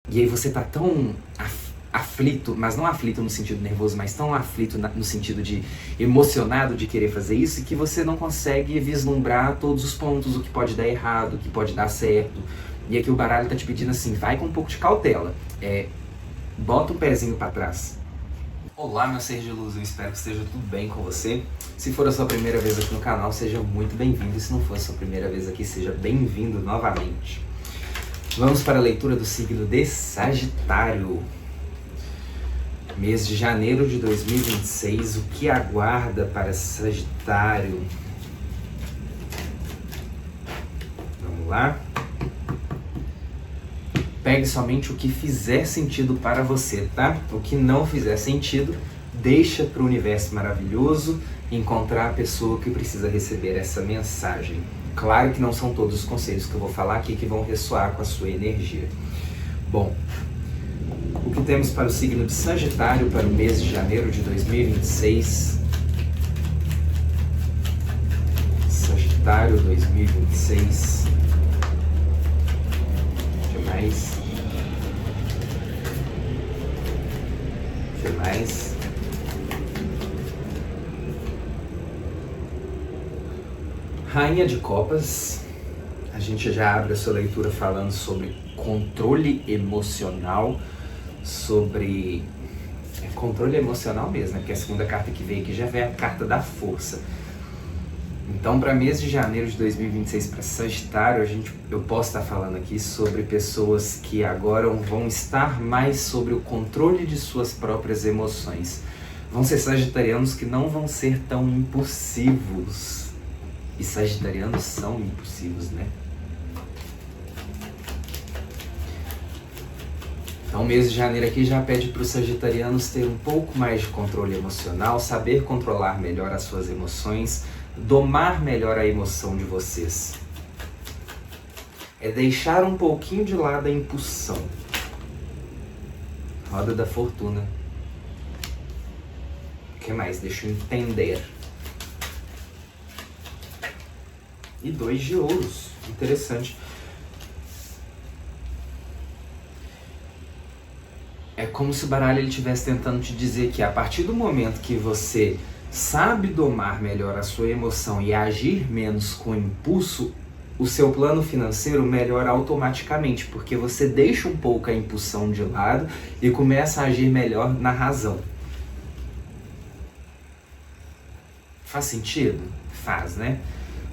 E aí você tá tão aflito, mas não aflito no sentido nervoso, mas tão aflito no sentido de emocionado de querer fazer isso, que você não consegue vislumbrar todos os pontos, o que pode dar errado, o que pode dar certo. E aqui o baralho tá te pedindo assim, vai com um pouco de cautela, bota um pezinho para trás. Olá, meu ser de luz, eu espero que esteja tudo bem com você. Se for a sua primeira vez aqui no canal, seja muito bem-vindo. E se não for a sua primeira vez aqui, seja bem-vindo novamente. Vamos para a leitura do signo de Sagitário. Mês de janeiro de 2026, o que aguarda para Sagitário? Vamos lá. Pegue somente o que fizer sentido para você, tá? O que não fizer sentido, deixa para o universo maravilhoso encontrar a pessoa que precisa receber essa mensagem. Claro que não são todos os conselhos que eu vou falar aqui que vão ressoar com a sua energia. Bom, o que temos para o signo de Sagitário para o mês de janeiro de 2026? Sagitário 2026. O que mais? O que mais? Rainha de Copas. A gente já abre a sua leitura falando sobre controle emocional, sobre controle emocional mesmo, né? Porque a segunda carta que veio aqui já veio a carta da força. Então, para mês de janeiro de 2026, para Sagitário, eu posso estar falando aqui sobre pessoas que agora vão estar mais sobre o controle de suas próprias emoções. Vão ser sagitarianos que não vão ser tão impulsivos. E sagitarianos são impulsivos, né? Então, o mês de janeiro aqui já pede para os sagitarianos ter um pouco mais de controle emocional, saber controlar melhor as suas emoções, domar melhor a emoção de vocês. É deixar um pouquinho de lado a impulsão. Roda da fortuna. O que mais? Deixa eu entender. E 2 de ouros. Interessante. É como se o baralho estivesse tentando te dizer que a partir do momento que você sabe domar melhor a sua emoção e agir menos com impulso, o seu plano financeiro melhora automaticamente, porque você deixa um pouco a impulsão de lado e começa a agir melhor na razão. Faz sentido? Faz, né?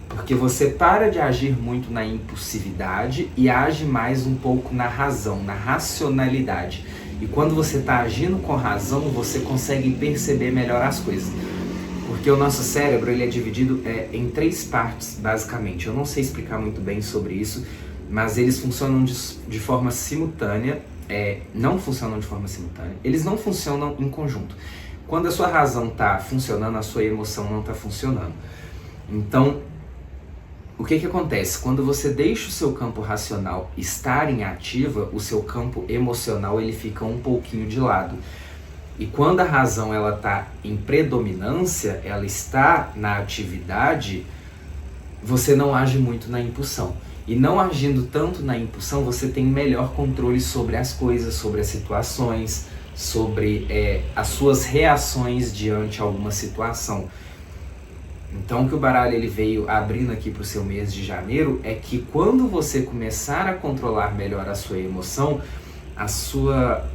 Porque você para de agir muito na impulsividade e age mais um pouco na razão, na racionalidade. E quando você está agindo com razão, você consegue perceber melhor as coisas. Porque o nosso cérebro ele é dividido em 3 partes, basicamente. Eu não sei explicar muito bem sobre isso, mas eles funcionam de forma simultânea. Não funcionam de forma simultânea. Eles não funcionam em conjunto. Quando a sua razão está funcionando, a sua emoção não está funcionando. Então, o que acontece? Quando você deixa o seu campo racional estar em ativa, o seu campo emocional ele fica um pouquinho de lado. E quando a razão ela está em predominância, ela está na atividade, você não age muito na impulsão. E não agindo tanto na impulsão, você tem melhor controle sobre as coisas, sobre as situações, sobre as suas reações diante a alguma situação. Então, o que o baralho ele veio abrindo aqui para o seu mês de janeiro é que quando você começar a controlar melhor a sua emoção, a sua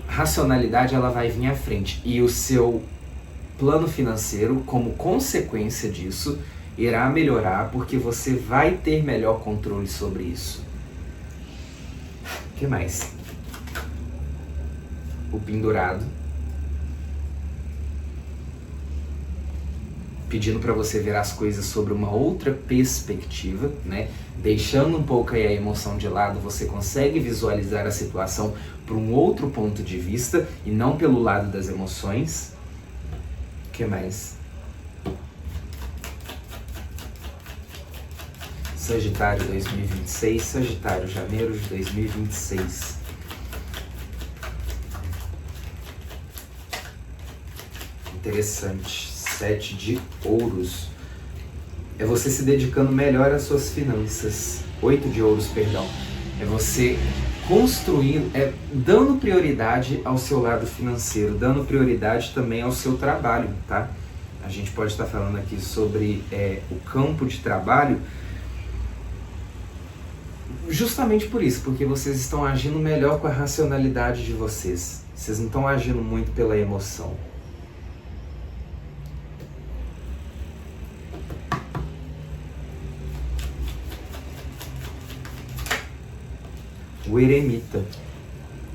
racionalidade ela vai vir à frente e o seu plano financeiro, como consequência disso, irá melhorar porque você vai ter melhor controle sobre isso. O que mais? O pendurado. Pedindo para você ver as coisas sobre uma outra perspectiva, né? Deixando um pouco aí a emoção de lado, você consegue visualizar a situação por um outro ponto de vista e não pelo lado das emoções. O que mais? Sagitário 2026, Sagitário, janeiro de 2026. Interessante. 7 de ouros. É você se dedicando melhor às suas finanças. 8 de ouros, perdão. É você construindo, dando prioridade ao seu lado financeiro, dando prioridade também ao seu trabalho, tá? A gente pode estar falando aqui sobre o campo de trabalho, justamente por isso, porque vocês estão agindo melhor com a racionalidade de vocês. Vocês não estão agindo muito pela emoção. O eremita.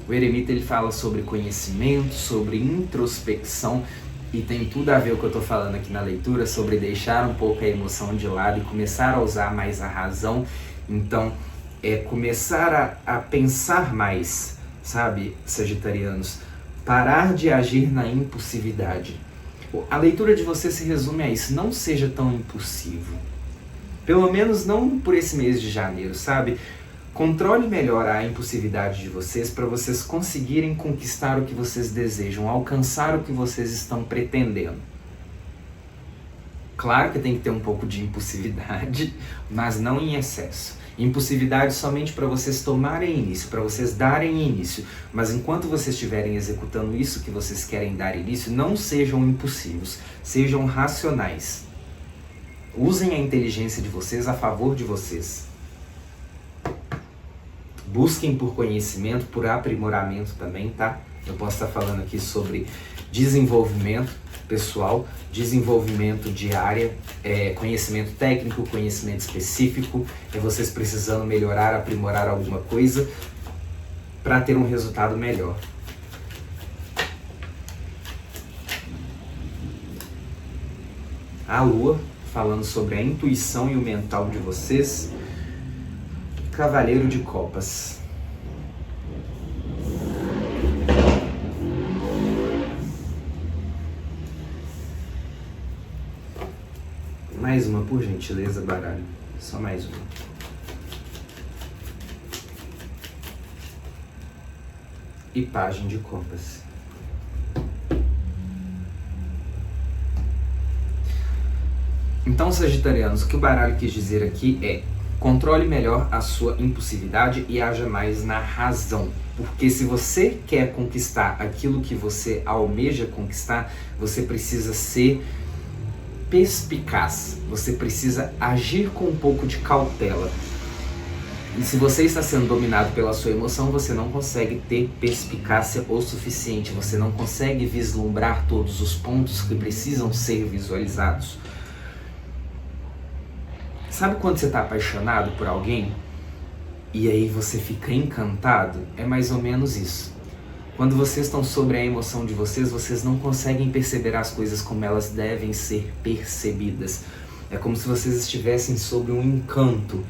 O eremita, ele fala sobre conhecimento, sobre introspecção, e tem tudo a ver com o que eu estou falando aqui na leitura, sobre deixar um pouco a emoção de lado e começar a usar mais a razão. Então, começar a pensar mais, sabe, sagitarianos? Parar de agir na impulsividade. A leitura de você se resume a isso: não seja tão impulsivo. Pelo menos não por esse mês de janeiro, sabe? Controle melhor a impulsividade de vocês para vocês conseguirem conquistar o que vocês desejam, alcançar o que vocês estão pretendendo. Claro que tem que ter um pouco de impulsividade, mas não em excesso. Impulsividade somente para vocês tomarem início, para vocês darem início. Mas enquanto vocês estiverem executando isso que vocês querem dar início, não sejam impulsivos, sejam racionais. Usem a inteligência de vocês a favor de vocês. Busquem por conhecimento, por aprimoramento também, tá? Eu posso estar falando aqui sobre desenvolvimento pessoal, desenvolvimento de área, conhecimento técnico, conhecimento específico, vocês precisando melhorar, aprimorar alguma coisa para ter um resultado melhor. A Lua, falando sobre a intuição e o mental de vocês. Cavaleiro de Copas. Mais uma, por gentileza, baralho. Só mais uma. E Pajem de Copas. Então, sagitarianos, o que o baralho quis dizer aqui é: controle melhor a sua impulsividade e haja mais na razão. Porque se você quer conquistar aquilo que você almeja conquistar, você precisa ser perspicaz. Você precisa agir com um pouco de cautela. E se você está sendo dominado pela sua emoção, você não consegue ter perspicácia o suficiente. Você não consegue vislumbrar todos os pontos que precisam ser visualizados. Sabe quando você está apaixonado por alguém e aí você fica encantado? É mais ou menos isso. Quando vocês estão sobre a emoção de vocês, vocês não conseguem perceber as coisas como elas devem ser percebidas. É como se vocês estivessem sob um encanto.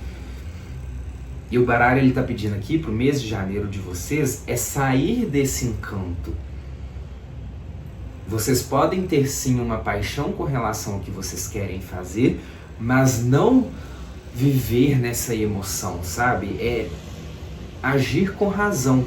E o baralho ele está pedindo aqui para o mês de janeiro de vocês é sair desse encanto. Vocês podem ter sim uma paixão com relação ao que vocês querem fazer, mas não viver nessa emoção, sabe? É agir com razão.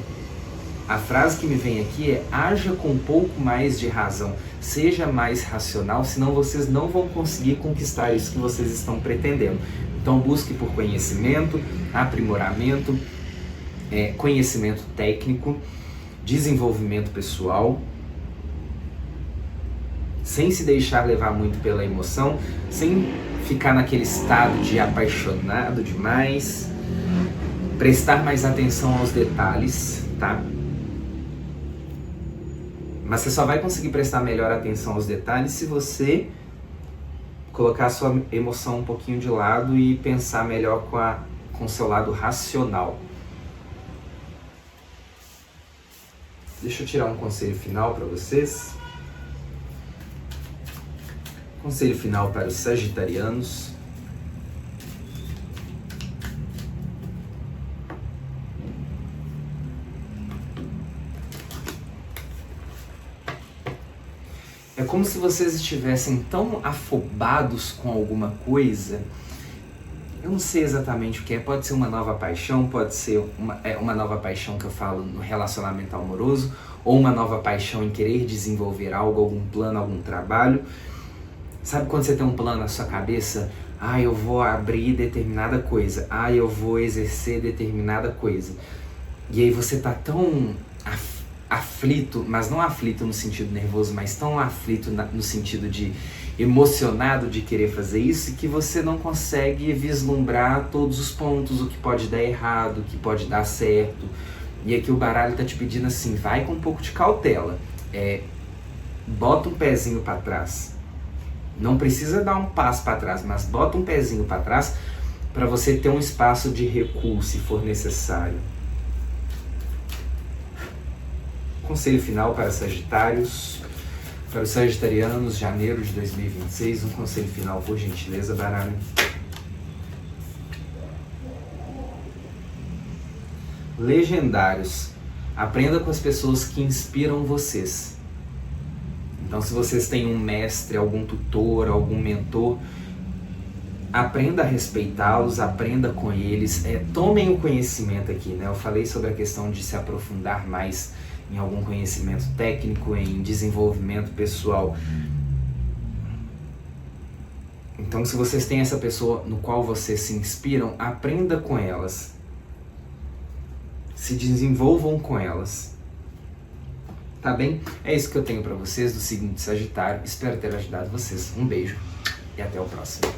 A frase que me vem aqui é: haja com um pouco mais de razão, seja mais racional, senão vocês não vão conseguir conquistar isso que vocês estão pretendendo. Então busque por conhecimento, aprimoramento, conhecimento técnico, desenvolvimento pessoal, sem se deixar levar muito pela emoção, sem ficar naquele estado de apaixonado demais, prestar mais atenção aos detalhes, tá? Mas você só vai conseguir prestar melhor atenção aos detalhes se você colocar a sua emoção um pouquinho de lado e pensar melhor com o seu lado racional. Deixa eu tirar um conselho final para vocês. Conselho final para os sagitarianos. É como se vocês estivessem tão afobados com alguma coisa. Eu não sei exatamente o que é. Pode ser uma nova paixão, pode ser uma nova paixão que eu falo no relacionamento amoroso, ou uma nova paixão em querer desenvolver algo, algum plano, algum trabalho. Sabe quando você tem um plano na sua cabeça? Ah, eu vou abrir determinada coisa. Ah, eu vou exercer determinada coisa. E aí você tá tão aflito, mas não aflito no sentido nervoso, mas tão aflito no sentido de emocionado de querer fazer isso, que você não consegue vislumbrar todos os pontos, o que pode dar errado, o que pode dar certo. E aqui o baralho tá te pedindo assim, vai com um pouco de cautela, bota um pezinho para trás. Não precisa dar um passo para trás, mas bota um pezinho para trás para você ter um espaço de recuo se for necessário. Conselho final para Sagitários, para os sagitarianos, janeiro de 2026, um conselho final, por gentileza, baralho. Legendários, aprenda com as pessoas que inspiram vocês. Então, se vocês têm um mestre, algum tutor, algum mentor, aprenda a respeitá-los, aprenda com eles, tomem o conhecimento aqui, né? Eu falei sobre a questão de se aprofundar mais em algum conhecimento técnico, em desenvolvimento pessoal. Então, se vocês têm essa pessoa no qual vocês se inspiram, aprenda com elas. Se desenvolvam com elas. Tá bem? É isso que eu tenho para vocês do signo de Sagitário. Espero ter ajudado vocês. Um beijo e até o próximo.